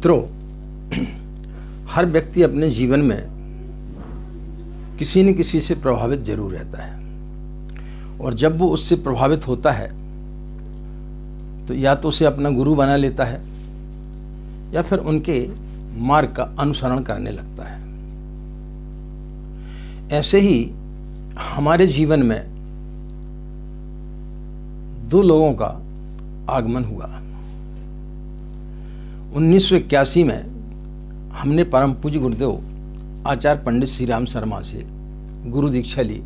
मित्रों, हर व्यक्ति अपने जीवन में किसी न किसी से प्रभावित जरूर रहता है और जब वो उससे प्रभावित होता है तो या तो उसे अपना गुरु बना लेता है या फिर उनके मार्ग का अनुसरण करने लगता है। ऐसे ही हमारे जीवन में दो लोगों का आगमन हुआ। 1981 में हमने परम पूज्य गुरुदेव आचार्य पंडित श्री राम शर्मा से गुरु दीक्षा ली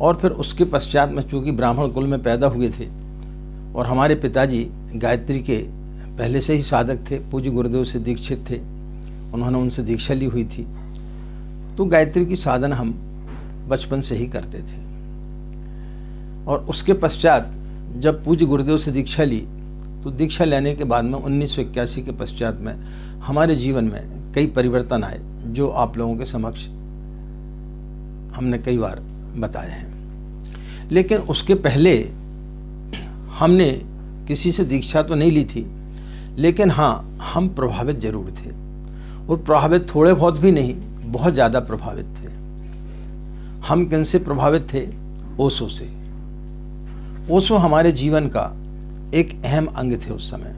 और फिर उसके पश्चात में चूँकि ब्राह्मण कुल में पैदा हुए थे और हमारे पिताजी गायत्री के पहले से ही साधक थे, पूज्य गुरुदेव से दीक्षित थे, उन्होंने उनसे दीक्षा ली हुई थी, तो गायत्री की साधना हम बचपन से ही करते थे। और उसके पश्चात जब पूज्य गुरुदेव से दीक्षा ली तो दीक्षा लेने के बाद में 1981 के पश्चात में हमारे जीवन में कई परिवर्तन आए जो आप लोगों के समक्ष हमने कई बार बताए हैं। लेकिन उसके पहले हमने किसी से दीक्षा तो नहीं ली थी, लेकिन हाँ, हम प्रभावित जरूर थे और प्रभावित थोड़े बहुत भी नहीं, बहुत ज़्यादा प्रभावित थे। हम किन से प्रभावित थे? ओशो से। ओशो हमारे जीवन का एक अहम अंग थे। उस समय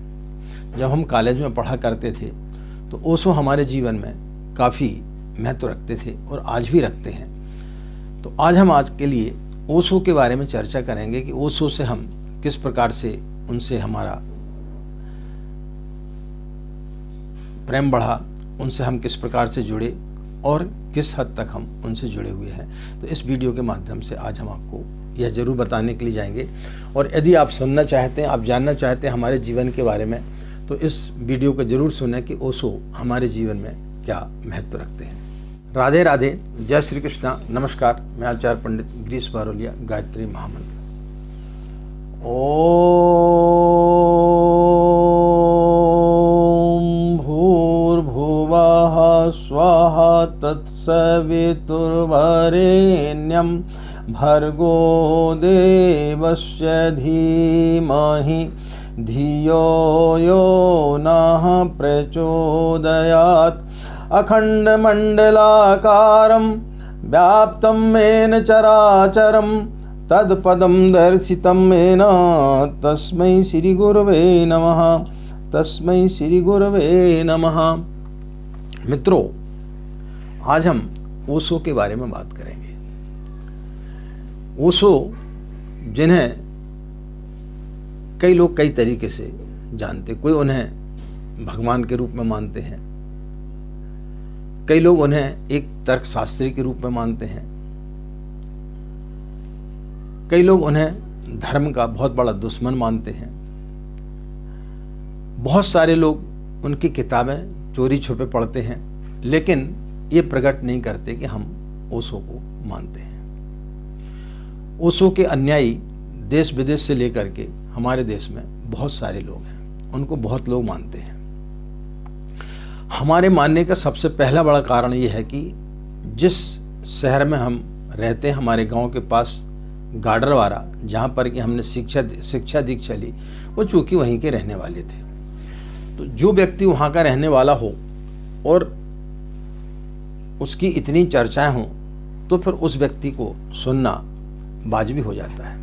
जब हम कॉलेज में पढ़ा करते थे तो ओशो हमारे जीवन में काफ़ी महत्व रखते थे और आज भी रखते हैं। तो आज के लिए ओशो के बारे में चर्चा करेंगे कि ओशो से हम किस प्रकार से उनसे हमारा प्रेम बढ़ा, उनसे हम किस प्रकार से जुड़े और किस हद तक हम उनसे जुड़े हुए हैं। तो इस वीडियो के माध्यम से आज हम आपको यह जरूर बताने के लिए जाएंगे। और यदि आप सुनना चाहते हैं, आप जानना चाहते हैं हमारे जीवन के बारे में, तो इस वीडियो को जरूर सुनें कि ओशो हमारे जीवन में क्या महत्व रखते हैं। राधे राधे, जय श्री कृष्णा, नमस्कार। मैं आचार्य पंडित गिरीश बारोलिया, गायत्री महामंत्र। ओम भूर्भुवः स्वः तत्सवितुर्वरेण्यं भर्गो देवस्य धीमहि धियो यो नः प्रचोदयात्। अखण्डमण्डलाकारं व्याप्तं येन चराचरं तत्पदं दर्शितं येन तस्मै श्री गुरवे नमः, तस्मै श्री गुरवे नमः। मित्रों, आज हम ओशो के बारे में बात करेंगे। ओशो जिन्हें कई लोग कई तरीके से जानते, कोई उन्हें भगवान के रूप में मानते हैं, कई लोग उन्हें एक तर्कशास्त्री के रूप में मानते हैं, कई लोग उन्हें धर्म का बहुत बड़ा दुश्मन मानते हैं, बहुत सारे लोग उनकी किताबें चोरी छुपे पढ़ते हैं, लेकिन ये प्रकट नहीं करते कि हम ओशो को मानते हैं। ओशो के अनुयायी देश विदेश से लेकर के हमारे देश में बहुत सारे लोग हैं, उनको बहुत लोग मानते हैं। हमारे मानने का सबसे पहला बड़ा कारण ये है कि जिस शहर में हम रहते हैं, हमारे गांव के पास गाडरवारा, जहाँ पर कि हमने शिक्षा दीक्षा ली, वो चूँकि वहीं के रहने वाले थे। तो जो व्यक्ति वहाँ का रहने वाला हो और उसकी इतनी चर्चाएं हों तो फिर उस व्यक्ति को सुनना वाजिब हो जाता है।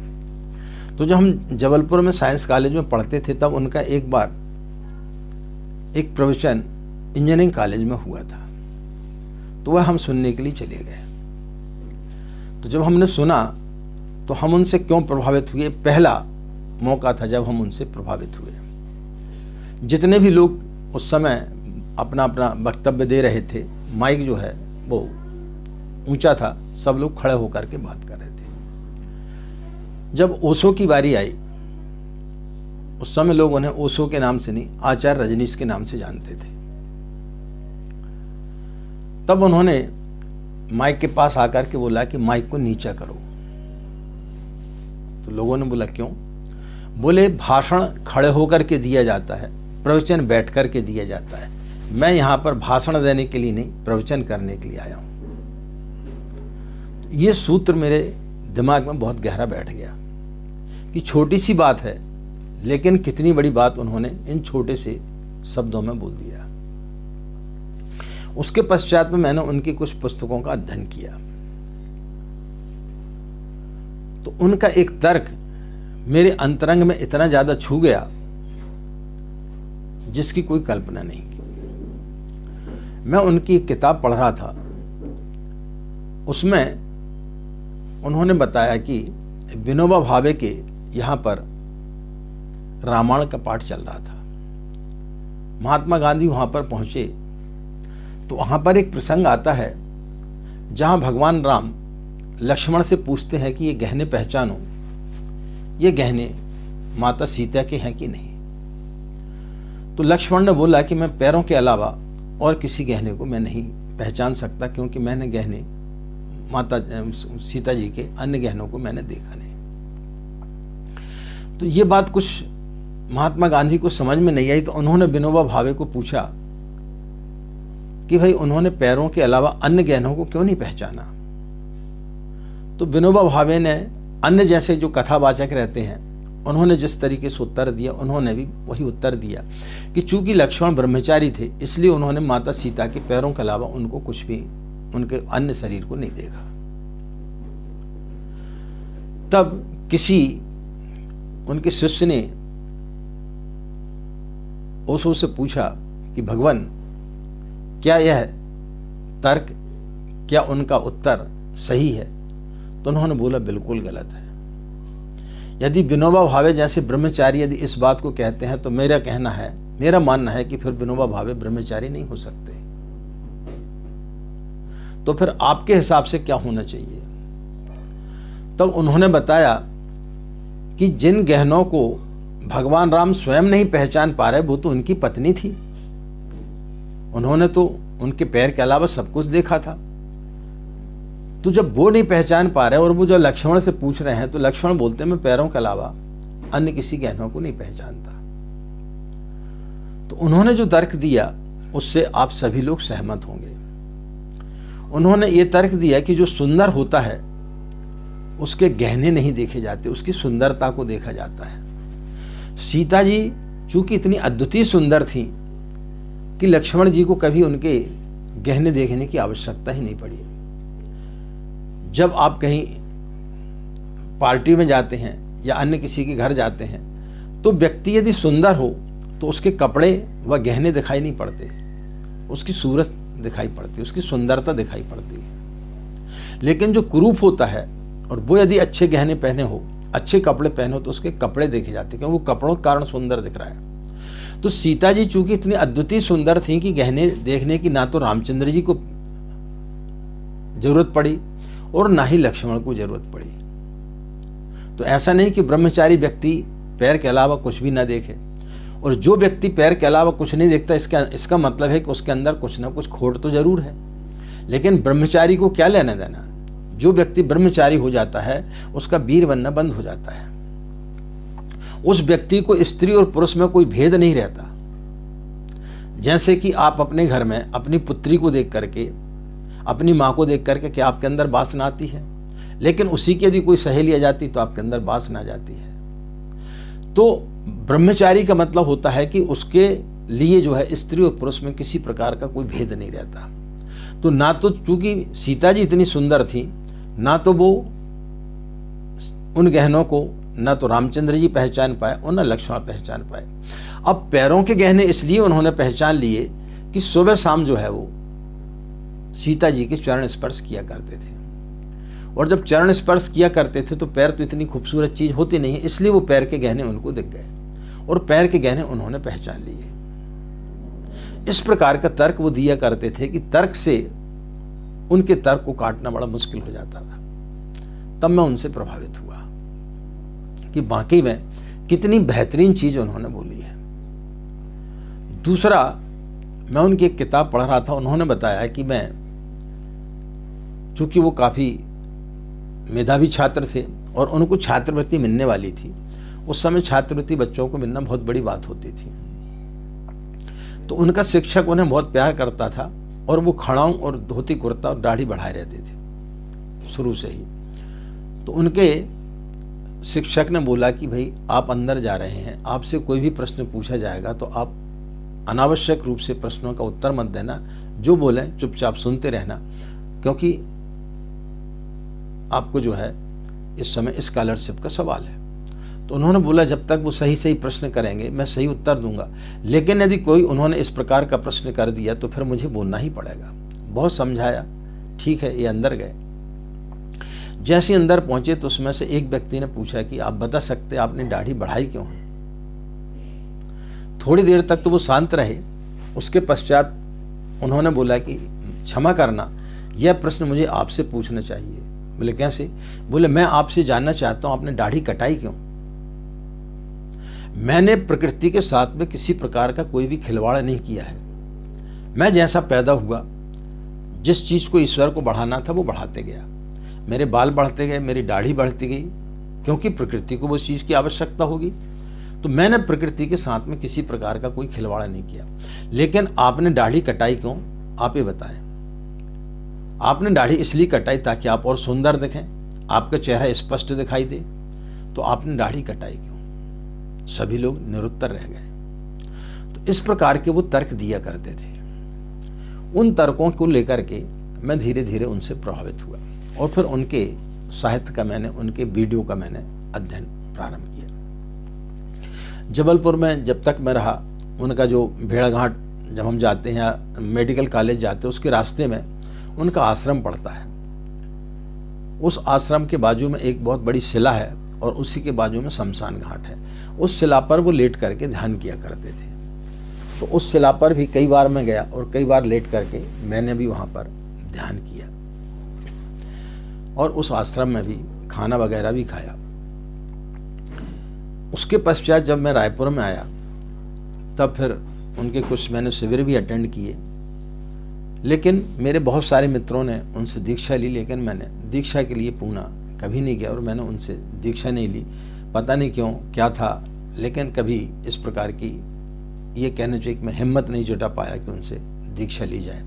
तो जब हम जबलपुर में साइंस कॉलेज में पढ़ते थे तब उनका एक बार एक प्रवचन इंजीनियरिंग कॉलेज में हुआ था, तो वह हम सुनने के लिए चले गए। तो जब हमने सुना तो हम उनसे क्यों प्रभावित हुए, पहला मौका था जब हम उनसे प्रभावित हुए। जितने भी लोग उस समय अपना अपना वक्तव्य दे रहे थे, माइक जो है वो ऊंचा था, सब लोग खड़े होकर के बात कर रहे थे। जब ओशो की बारी आई, उस समय लोग उन्हें ओशो के नाम से नहीं, आचार्य रजनीश के नाम से जानते थे। तब उन्होंने माइक के पास आकर के बोला कि माइक को नीचा करो। तो लोगों ने बोला क्यों? बोले भाषण खड़े होकर के दिया जाता है, प्रवचन बैठ कर के दिया जाता है। मैं यहाँ पर भाषण देने के लिए नहीं, प्रवचन करने के लिए आया हूँ। ये सूत्र मेरे दिमाग में बहुत गहरा बैठ गया कि छोटी सी बात है, लेकिन कितनी बड़ी बात उन्होंने इन छोटे से शब्दों में बोल दिया। उसके पश्चात में मैंने उनकी कुछ पुस्तकों का अध्ययन किया, तो उनका एक तर्क मेरे अंतरंग में इतना ज़्यादा छू गया जिसकी कोई कल्पना नहीं की। मैं उनकी एक किताब पढ़ रहा था, उसमें उन्होंने बताया कि विनोबा भावे के यहाँ पर रामायण का पाठ चल रहा था। महात्मा गांधी वहाँ पर पहुँचे तो वहाँ पर एक प्रसंग आता है जहाँ भगवान राम लक्ष्मण से पूछते हैं कि ये गहने पहचानो, ये गहने माता सीता के हैं कि नहीं। तो लक्ष्मण ने बोला कि मैं पैरों के अलावा और किसी गहने को मैं नहीं पहचान सकता, क्योंकि मैंने गहने माता सीता जी के अन्य गहनों को मैंने देखा नहीं। तो ये बात कुछ महात्मा गांधी को समझ में नहीं आई, तो उन्होंने विनोबा भावे को पूछा कि भाई उन्होंने पैरों के अलावा अन्य गहनों को क्यों नहीं पहचाना। तो विनोबा भावे ने अन्य जैसे जो कथावाचक रहते हैं उन्होंने जिस तरीके से उत्तर दिया, उन्होंने भी वही उत्तर दिया कि चूंकि लक्ष्मण ब्रह्मचारी थे इसलिए उन्होंने माता सीता के पैरों के अलावा उनको कुछ भी, उनके अन्य शरीर को नहीं देखा। तब किसी उनके शिष्य ने ओशो से पूछा कि भगवान, क्या यह तर्क, क्या उनका उत्तर सही है? तो उन्होंने बोला बिल्कुल गलत है। यदि विनोबा भावे जैसे ब्रह्मचारी यदि इस बात को कहते हैं तो मेरा मानना है कि फिर विनोबा भावे ब्रह्मचारी नहीं हो सकते। तो फिर आपके हिसाब से क्या होना चाहिए? तब उन्होंने बताया कि जिन गहनों को भगवान राम स्वयं नहीं पहचान पा रहे वो तो उनकी पत्नी थी, उन्होंने तो उनके पैर के अलावा सब कुछ देखा था। तो जब वो नहीं पहचान पा रहे और वो जो लक्ष्मण से पूछ रहे हैं तो लक्ष्मण बोलते मैं पैरों के अलावा अन्य किसी गहनों को नहीं पहचानता। तो उन्होंने जो तर्क दिया उससे आप सभी लोग सहमत होंगे। उन्होंने ये तर्क दिया कि जो सुंदर होता है उसके गहने नहीं देखे जाते, उसकी सुंदरता को देखा जाता है। सीता जी चूंकि इतनी अद्वितीय सुंदर थी कि लक्ष्मण जी को कभी उनके गहने देखने की आवश्यकता ही नहीं पड़ी। जब आप कहीं पार्टी में जाते हैं या अन्य किसी के घर जाते हैं तो व्यक्ति यदि सुंदर हो तो उसके कपड़े व गहने दिखाई नहीं पड़ते, उसकी सूरत दिखाई पड़ती है, उसकी सुंदरता दिखाई पड़ती है। लेकिन जो कुरूप होता है और वो यदि अच्छे गहने पहने हो, अच्छे कपड़े पहने हो तो उसके कपड़े देखे जाते हैं, क्योंकि वो कपड़ों के कारण सुंदर दिख रहा है। तो सीता जी चूंकि इतनी अद्वितीय सुंदर थी कि गहने देखने की ना तो रामचंद्र जी को जरूरत पड़ी और ना ही लक्ष्मण को जरूरत पड़ी। तो ऐसा नहीं कि ब्रह्मचारी व्यक्ति पैर के अलावा कुछ भी ना देखे, और जो व्यक्ति पैर के अलावा कुछ नहीं देखता इसका मतलब है कि उसके अंदर कुछ ना कुछ खोट तो जरूर है। लेकिन ब्रह्मचारी को क्या लेना देना? जो व्यक्ति ब्रह्मचारी हो जाता है उसका वीर बनना बंद हो जाता है। उस व्यक्ति को स्त्री और पुरुष में कोई भेद नहीं रहता। जैसे कि आप अपने घर में अपनी पुत्री को देख करके, अपनी माँ को देख करके क्या आपके अंदर वासना आती है? लेकिन उसी की यदि कोई सहेली आ जाती तो आपके अंदर वासना आ जाती है। तो ब्रह्मचारी का मतलब होता है कि उसके लिए जो है स्त्री और पुरुष में किसी प्रकार का कोई भेद नहीं रहता। तो ना तो चूंकि सीता जी इतनी सुंदर थी, ना तो वो उन गहनों को ना तो रामचंद्र जी पहचान पाए और ना लक्ष्मण पहचान पाए। अब पैरों के गहने इसलिए उन्होंने पहचान लिए कि सुबह शाम जो है वो सीता जी के चरण स्पर्श किया करते थे, और जब चरण स्पर्श किया करते थे तो पैर तो इतनी खूबसूरत चीज होती नहीं है, इसलिए वो पैर के गहने उनको दिख गए और पैर के गहने उन्होंने पहचान लिए। इस प्रकार का तर्क वो दिया करते थे कि तर्क से उनके तर्क को काटना बड़ा मुश्किल हो जाता था। तब मैं उनसे प्रभावित हुआ कि वाकई में कितनी बेहतरीन चीज उन्होंने बोली है। दूसरा, मैं उनकी एक किताब पढ़ रहा था, उन्होंने बताया कि मैं, चूंकि वो काफी मेधावी छात्र थे और उनको छात्रवृत्ति मिलने वाली थी, उस समय छात्रवृत्ति बच्चों को मिलना बहुत बड़ी बात होती थी। तो उनका शिक्षक उन्हें बहुत प्यार करता था और वो खड़ाऊं और धोती कुर्ता और दाढ़ी बढ़ाए रहते थे शुरू से ही। तो उनके शिक्षक ने बोला कि भाई आप अंदर जा रहे हैं, आपसे कोई भी प्रश्न पूछा जाएगा तो आप अनावश्यक रूप से प्रश्नों का उत्तर मत देना, जो बोलें चुपचाप सुनते रहना, क्योंकि आपको जो है इस समय स्कॉलरशिप का सवाल है। तो उन्होंने बोला जब तक वो सही सही प्रश्न करेंगे मैं सही उत्तर दूंगा, लेकिन यदि कोई उन्होंने इस प्रकार का प्रश्न कर दिया तो फिर मुझे बोलना ही पड़ेगा। बहुत समझाया, ठीक है, ये अंदर गए। जैसे अंदर पहुंचे तो उसमें से एक व्यक्ति ने पूछा कि आप बता सकते आपने दाढ़ी बढ़ाई क्यों है? थोड़ी देर तक तो वो शांत रहे, उसके पश्चात उन्होंने बोला कि क्षमा करना, यह प्रश्न मुझे आपसे पूछना चाहिए। बोले कैसे? बोले मैं आपसे जानना चाहता हूं आपने दाढ़ी कटाई क्यों? मैंने प्रकृति के साथ में किसी प्रकार का कोई भी खिलवाड़ नहीं किया है। मैं जैसा पैदा हुआ, जिस चीज को ईश्वर को बढ़ाना था वो बढ़ाते गया। मेरे बाल बढ़ते गए, मेरी दाढ़ी बढ़ती गई, क्योंकि प्रकृति को उस चीज की आवश्यकता होगी। तो मैंने प्रकृति के साथ में किसी प्रकार का कोई खिलवाड़ नहीं किया। लेकिन आपने दाढ़ी कटाई क्यों, आप ये बताएं। आपने दाढ़ी इसलिए कटाई ताकि आप और सुंदर दिखें, आपका चेहरा स्पष्ट दिखाई दे, तो आपने दाढ़ी कटाई क्यों? सभी लोग निरुत्तर रह गए। तो इस प्रकार के वो तर्क दिया करते थे। उन तर्कों को लेकर के मैं धीरे धीरे उनसे प्रभावित हुआ और फिर उनके साहित्य का मैंने, उनके वीडियो का मैंने अध्ययन प्रारंभ किया। जबलपुर में जब तक मैं रहा, उनका जो भेड़ाघाट जब हम जाते हैं, मेडिकल कॉलेज जाते हैं, उसके रास्ते में उनका आश्रम पड़ता है। उस आश्रम के बाजू में एक बहुत बड़ी शिला है और उसी के बाजू में शमशान घाट है। उस शिला पर वो लेट करके ध्यान किया करते थे। तो उस शिला पर भी कई बार मैं गया और कई बार लेट करके मैंने भी वहाँ पर ध्यान किया और उस आश्रम में भी खाना वगैरह भी खाया। उसके पश्चात जब मैं रायपुर में आया तब फिर उनके कुछ मैंने शिविर भी अटेंड किए। लेकिन मेरे बहुत सारे मित्रों ने उनसे दीक्षा ली, लेकिन मैंने दीक्षा के लिए पूना कभी नहीं गया और मैंने उनसे दीक्षा नहीं ली। पता नहीं क्यों, क्या था, लेकिन कभी इस प्रकार की ये कहने चाहिए कि मैं हिम्मत नहीं जुटा पाया कि उनसे दीक्षा ली जाए,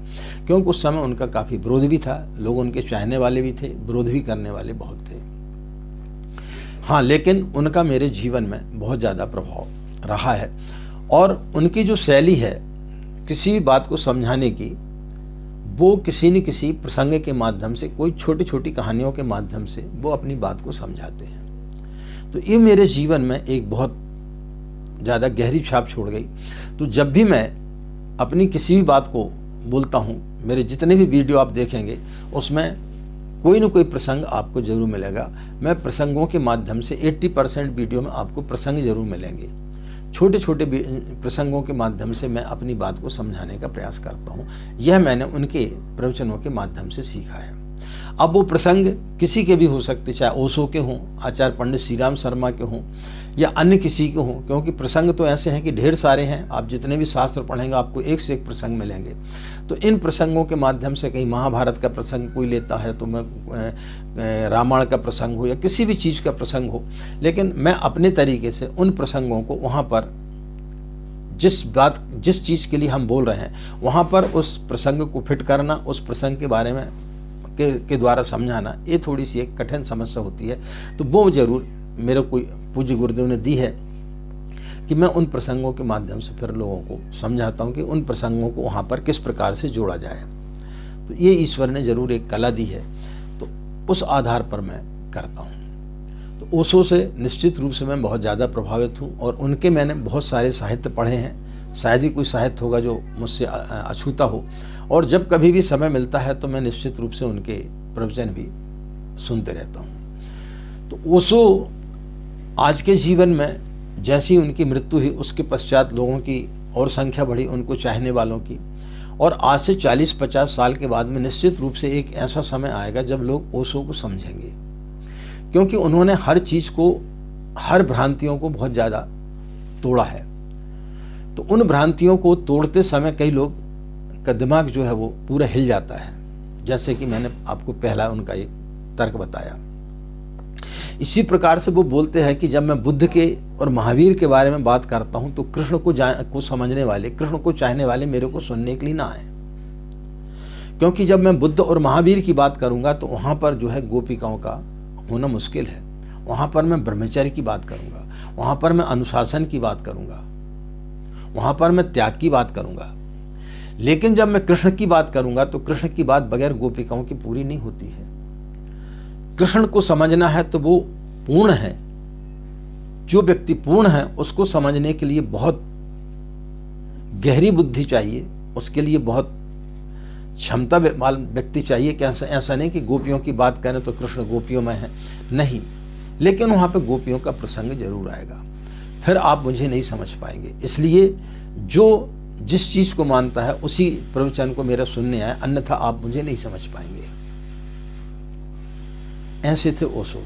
क्योंकि उस समय उनका काफ़ी विरोध भी था। लोग उनके चाहने वाले भी थे, विरोध भी करने वाले बहुत थे। हाँ, लेकिन उनका मेरे जीवन में बहुत ज़्यादा प्रभाव रहा है और उनकी जो शैली है किसी भी बात को समझाने की, वो किसी न किसी प्रसंग के माध्यम से, कोई छोटी छोटी कहानियों के माध्यम से वो अपनी बात को समझाते हैं। तो ये मेरे जीवन में एक बहुत ज़्यादा गहरी छाप छोड़ गई। तो जब भी मैं अपनी किसी भी बात को बोलता हूँ, मेरे जितने भी वीडियो आप देखेंगे उसमें कोई न कोई प्रसंग आपको जरूर मिलेगा। मैं प्रसंगों के माध्यम से 80% वीडियो में आपको प्रसंग जरूर मिलेंगे। छोटे छोटे प्रसंगों के माध्यम से मैं अपनी बात को समझाने का प्रयास करता हूँ। यह मैंने उनके प्रवचनों के माध्यम से सीखा है। अब वो प्रसंग किसी के भी हो सकते, चाहे ओशो के हों, आचार्य पंडित श्री राम शर्मा के हों या अन्य किसी के हों, क्योंकि प्रसंग तो ऐसे हैं कि ढेर सारे हैं। आप जितने भी शास्त्र पढ़ेंगे आपको एक से एक प्रसंग मिलेंगे। तो इन प्रसंगों के माध्यम से कहीं महाभारत का प्रसंग कोई लेता है तो मैं रामायण का प्रसंग हो या किसी भी चीज़ का प्रसंग हो, लेकिन मैं अपने तरीके से उन प्रसंगों को वहाँ पर जिस चीज़ के लिए हम बोल रहे हैं वहाँ पर उस प्रसंग को फिट करना, उस प्रसंग के बारे में के द्वारा समझाना, ये थोड़ी सी एक कठिन समस्या होती है। तो वो जरूर मेरे को पूज्य गुरुदेव ने दी है कि मैं उन प्रसंगों के माध्यम से फिर लोगों को समझाता हूँ कि उन प्रसंगों को वहाँ पर किस प्रकार से जोड़ा जाए। तो ये ईश्वर ने जरूर एक कला दी है, तो उस आधार पर मैं करता हूँ। तो ओशो से निश्चित रूप से मैं बहुत ज़्यादा प्रभावित हूँ और उनके मैंने बहुत सारे साहित्य पढ़े हैं। शायद ही कोई साहित्य होगा जो मुझसे अछूता हो, और जब कभी भी समय मिलता है तो मैं निश्चित रूप से उनके प्रवचन भी सुनते रहता हूँ। तो ओशो आज के जीवन में जैसी उनकी मृत्यु हुई उसके पश्चात लोगों की और संख्या बढ़ी, उनको चाहने वालों की, और आज से 40-50 साल के बाद में निश्चित रूप से एक ऐसा समय आएगा जब लोग ओशो को समझेंगे, क्योंकि उन्होंने हर चीज़ को, हर भ्रांतियों को बहुत ज़्यादा तोड़ा है। तो उन भ्रांतियों को तोड़ते समय कई लोग का दिमाग जो है वो पूरा हिल जाता है, जैसे कि मैंने आपको पहला उनका एक तर्क बताया। इसी प्रकार से वो बोलते हैं कि जब मैं बुद्ध के और महावीर के बारे में बात करता हूं तो कृष्ण को समझने वाले, कृष्ण को चाहने वाले मेरे को सुनने के लिए ना आए, क्योंकि जब मैं बुद्ध और महावीर की बात करूंगा तो वहां पर जो है गोपिकाओं का होना मुश्किल है। वहां पर मैं ब्रह्मचर्य की बात करूंगा, वहां पर मैं अनुशासन की बात करूंगा, वहां पर मैं त्याग की बात करूंगा। लेकिन जब मैं कृष्ण की बात करूंगा तो कृष्ण की बात बगैर गोपिकाओं की पूरी नहीं होती है। कृष्ण को समझना है तो वो पूर्ण है। जो व्यक्ति पूर्ण है उसको समझने के लिए बहुत गहरी बुद्धि चाहिए, उसके लिए बहुत क्षमता व्यक्ति चाहिए कि ऐसा नहीं कि गोपियों की बात करें तो कृष्ण गोपियों में है, नहीं। लेकिन वहाँ पे गोपियों का प्रसंग जरूर आएगा, फिर आप मुझे नहीं समझ पाएंगे। इसलिए जो जिस चीज़ को मानता है उसी प्रवचन को मेरा सुनने आए, अन्यथा आप मुझे नहीं समझ पाएंगे। ऐसे थे ओशो।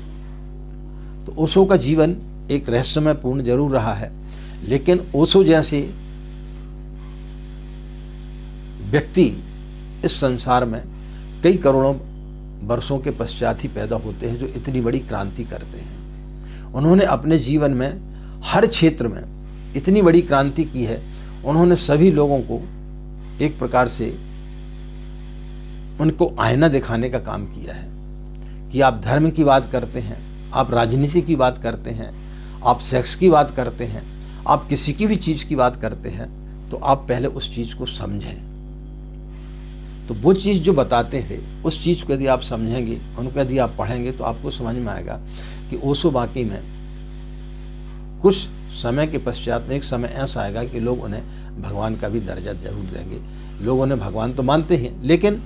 तो ओशो का जीवन एक रहस्यमय पूर्ण जरूर रहा है, लेकिन ओशो जैसे व्यक्ति इस संसार में कई करोड़ों वर्षों के पश्चात ही पैदा होते हैं जो इतनी बड़ी क्रांति करते हैं। उन्होंने अपने जीवन में हर क्षेत्र में इतनी बड़ी क्रांति की है। उन्होंने सभी लोगों को एक प्रकार से उनको आईना दिखाने का काम किया है कि आप धर्म की बात करते हैं, आप राजनीति की बात करते हैं, आप सेक्स की बात करते हैं, आप किसी की भी चीज़ की बात करते हैं, तो आप पहले उस चीज़ को समझें। तो वो चीज़ जो बताते थे उस चीज़ को यदि आप समझेंगे, उनको यदि आप पढ़ेंगे, तो आपको समझ में आएगा कि ओशो वाकई में कुछ समय के पश्चात में एक समय ऐसा आएगा कि लोग उन्हें भगवान का भी दर्जा जरूर देंगे। लोग उन्हें भगवान तो मानते हैं, लेकिन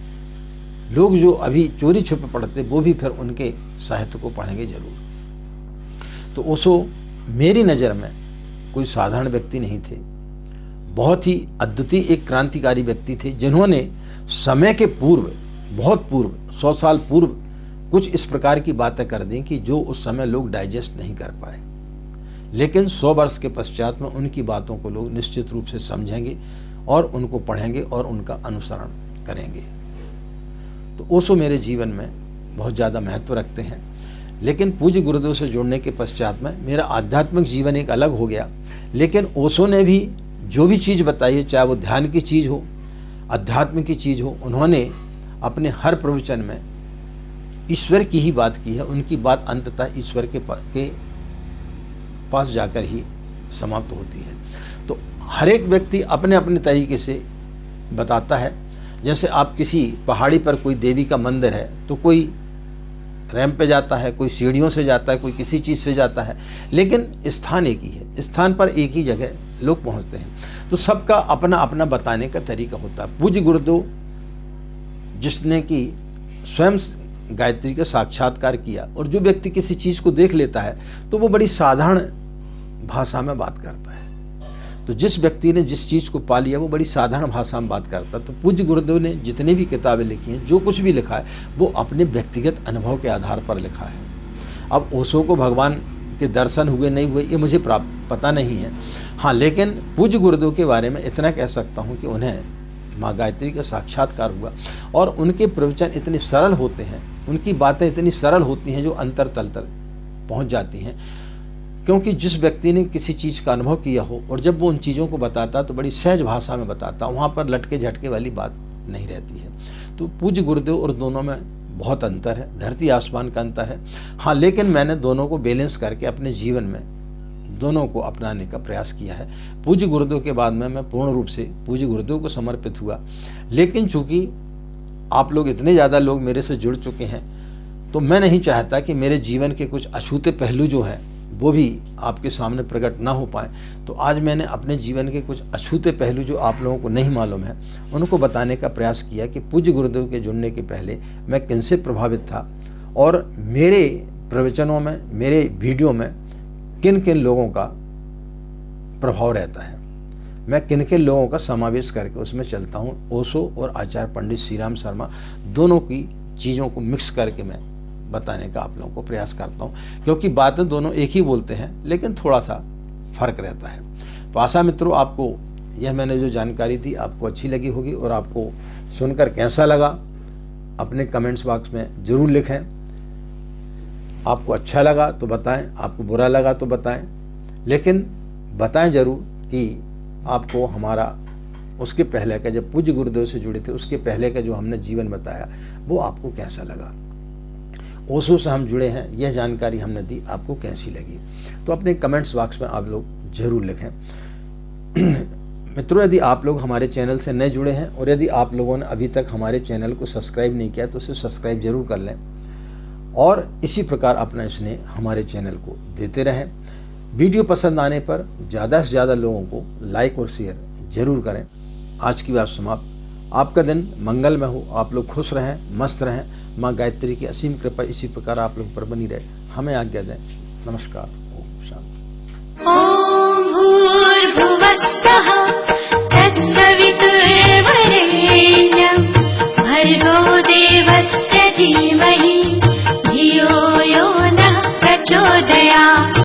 लोग जो अभी चोरी छुपे पढ़ते वो भी फिर उनके साहित्य को पढ़ेंगे जरूर। तो ओशो मेरी नज़र में कोई साधारण व्यक्ति नहीं थे, बहुत ही अद्वितीय एक क्रांतिकारी व्यक्ति थे, जिन्होंने समय के पूर्व, बहुत पूर्व, 100 साल पूर्व कुछ इस प्रकार की बातें कर दी कि जो उस समय लोग डाइजेस्ट नहीं कर पाए। लेकिन 100 वर्ष के पश्चात में उनकी बातों को लोग निश्चित रूप से समझेंगे और उनको पढ़ेंगे और उनका अनुसरण करेंगे। तो ओशो मेरे जीवन में बहुत ज़्यादा महत्व रखते हैं। लेकिन पूज्य गुरुदेव से जुड़ने के पश्चात में मेरा आध्यात्मिक जीवन एक अलग हो गया। लेकिन ओशो ने भी जो भी चीज़ बताई है, चाहे वो ध्यान की चीज़ हो, अध्यात्म की चीज़ हो, उन्होंने अपने हर प्रवचन में ईश्वर की ही बात की है। उनकी बात अंततः ईश्वर के पास जाकर ही समाप्त होती है। तो हर एक व्यक्ति अपने अपने तरीके से बताता है। जैसे आप किसी पहाड़ी पर कोई देवी का मंदिर है तो कोई रैंप पे जाता है, कोई सीढ़ियों से जाता है, कोई किसी चीज़ से जाता है, लेकिन स्थान एक ही है, स्थान पर एक ही जगह लोग पहुंचते हैं। तो सबका अपना अपना बताने का तरीका होता है। पूज्य गुरुदेव जिसने कि स्वयं गायत्री का साक्षात्कार किया, और जो व्यक्ति किसी चीज़ को देख लेता है तो वो बड़ी साधारण भाषा में बात करता है। तो जिस व्यक्ति ने जिस चीज़ को पा लिया वो बड़ी साधारण भाषा में बात करता है। तो पूज्य गुरुदेव ने जितनी भी किताबें लिखी हैं, जो कुछ भी लिखा है, वो अपने व्यक्तिगत अनुभव के आधार पर लिखा है। अब ओशो को भगवान के दर्शन हुए नहीं हुए ये मुझे पता नहीं है। हाँ, लेकिन पूज्य गुरुदेव के बारे में इतना कह सकता हूँ कि उन्हें माँ गायत्री का साक्षात्कार हुआ, और उनके प्रवचन इतने सरल होते हैं, उनकी बातें इतनी सरल होती हैं जो अंतर तल तक पहुँच जाती हैं। क्योंकि जिस व्यक्ति ने किसी चीज़ का अनुभव किया हो और जब वो उन चीज़ों को बताता तो बड़ी सहज भाषा में बताता, वहाँ पर लटके झटके वाली बात नहीं रहती है। तो पूज्य गुरुदेव और दोनों में बहुत अंतर है, धरती आसमान का अंतर है। हाँ, लेकिन मैंने दोनों को बैलेंस करके अपने जीवन में दोनों को अपनाने का प्रयास किया है। पूज्य गुरुदेव के बाद में मैं पूर्ण रूप से पूज्य गुरुदेव को समर्पित हुआ। लेकिन चूँकि आप लोग इतने ज़्यादा लोग मेरे से जुड़ चुके हैं, तो मैं नहीं चाहता कि मेरे जीवन के कुछ अछूते पहलू जो हैं वो भी आपके सामने प्रकट ना हो पाए। तो आज मैंने अपने जीवन के कुछ अछूते पहलू जो आप लोगों को नहीं मालूम है उनको बताने का प्रयास किया कि पूज्य गुरुदेव के जुड़ने के पहले मैं किनसे प्रभावित था, और मेरे प्रवचनों में, मेरे वीडियो में किन किन लोगों का प्रभाव रहता है, मैं किन किन लोगों का समावेश करके उसमें चलता हूँ। ओशो और आचार्य पंडित श्रीराम शर्मा दोनों की चीज़ों को मिक्स करके मैं बताने का आप लोगों को प्रयास करता हूँ, क्योंकि बातें दोनों एक ही बोलते हैं लेकिन थोड़ा सा फर्क रहता है। तो आशा मित्रों, आपको यह मैंने जो जानकारी दी आपको अच्छी लगी होगी, और आपको सुनकर कैसा लगा अपने कमेंट्स बॉक्स में ज़रूर लिखें। आपको अच्छा लगा तो बताएं, आपको बुरा लगा तो बताएं, लेकिन बताएं ज़रूर कि आपको हमारा उसके पहले का, जब पूज्य गुरुदेव से जुड़े थे उसके पहले का जो हमने जीवन बताया वो आपको कैसा लगा। ओशो से हम जुड़े हैं, यह जानकारी हमने दी, आपको कैसी लगी। तो अपने कमेंट्स बॉक्स में आप लोग ज़रूर लिखें। मित्रों, यदि आप लोग हमारे चैनल से नए जुड़े हैं और यदि आप लोगों ने अभी तक हमारे चैनल को सब्सक्राइब नहीं किया तो उसे सब्सक्राइब जरूर कर लें और इसी प्रकार अपना स्नेह हमारे चैनल को देते रहें। वीडियो पसंद आने पर ज़्यादा से ज़्यादा लोगों को लाइक और शेयर जरूर करें। आज की बात समाप्त। आपका दिन मंगलमय हो, आप लोग खुश रहें, मस्त रहें। माँ गायत्री की असीम कृपा इसी प्रकार आप लोग पर बनी रहे। हमें आज्ञा दें। नमस्कार।